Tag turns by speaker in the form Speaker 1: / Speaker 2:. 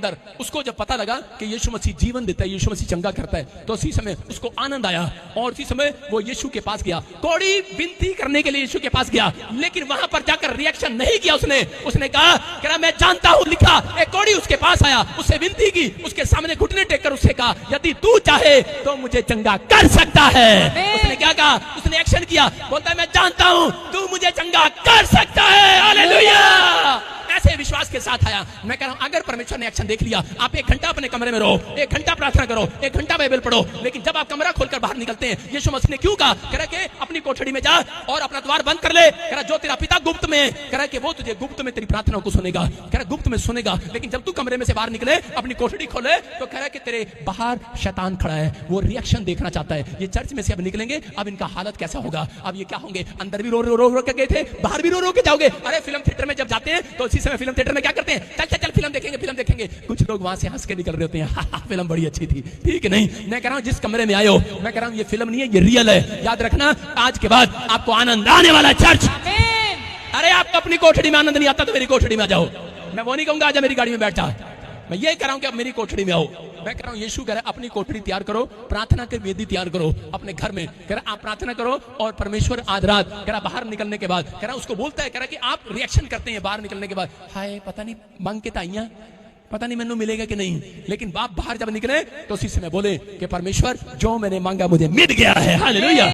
Speaker 1: अंदर उसको जब पता लगा कि यीशु मसीह जीवन देता है, यीशु मसीह चंगा करता है, तो उसी समय उसको आनंद आया और उसी समय वो यीशु के पास गया। कौड़ी विनती करने के लिए यीशु के पास गया, लेकिन वहां पर जाकर रिएक्शन नहीं किया। उसने कहा मैं जानता हूं, लिखा। एक कौड़ी उसके पास आया, उससे विनती की, उसके सामने घुटने टेककर उससे कहा, यदि तू चाहे तो मुझे चंगा कर सकता है। उसने क्या कहा? उसने एक्शन किया। बोलता है मैं जानता हूं तू मुझे चंगा कर सकता है। हालेलुया! ऐसे विश्वास के साथ आया। मैं कह रहा हूं, अगर परमेश्वर ने एक्शन देख लिया, आप 1 घंटा अपने कमरे में रहो, 1 घंटा प्रार्थना करो, 1 घंटा बाइबल पढ़ो, लेकिन जब आप कमरा खोलकर बाहर निकलते हैं, यीशु मसीह ने क्यों कहा? कह रहा कि अपनी कोठड़ी में जा और अपना द्वार बंद कर ले। कह रहा जो तेरा पिता गुप्त में, कह रहा कि वो तुझे गुप्त में तेरी प्रार्थनाओं को सुनेगा। कह रहा गुप्त में सुनेगा, लेकिन जब तू कमरे में से बाहर निकले, अपनी कोठड़ी खोले, तो कह रहा कि तेरे बाहर शैतान खड़ा है, वो रिएक्शन देखना चाहता है। ये चर्च में से अब निकलेंगे, अब इनका हालत कैसा होगा? अब ये क्या होंगे? अंदर भी रो रो के गए थे, बाहर भी रो रो के जाओगे। अरे फिल्म थिएटर में जब जाते हैं तो उसी समय फिल्म थिएटर में क्या करते हैं? चल फिल्म देखेंगे। कुछ लोग वहां से हंस के निकल रहे होते हैं, फिल्म बड़ी अच्छी थी। ठीक नहीं, मैं कह रहा हूं जिस कमरे में आए हो, मैं कह रहा हूं ये फिल्म नहीं है, ये रियल है। याद रखना, आज के बाद आपको आनंद आने वाला चर्च। अरे आपको अपनी कोठड़ी में आनंद नहीं आता तो मेरी कोठड़ी में आ जाओ। मैं वो नहीं कहूंगा आजा मेरी गाड़ी में बैठ जा, मैं ये कह रहा हूं कि अब मेरी कोठड़ी में आओ। मैं कह रहा हूं यीशु कह रहा है अपनी कोठड़ी तैयार करो, प्रार्थना की वेदी तैयार करो अपने घर में। कह रहा आप प्रार्थना करो और परमेश्वर आज रात, कह रहा बाहर निकलने के बाद, कह रहा उसको बोलता है, कह रहा कि आप रिएक्शन करते हैं बाहर निकलने के बाद, हाय पता नहीं मांग के ताइयां, पता नहीं मैंने मिलेगा कि नहीं, लेकिन बाप बाहर जब निकले तो उसी समय बोले कि परमेश्वर जो मैंने मांगा मुझे मिल गया है। हालेलुया!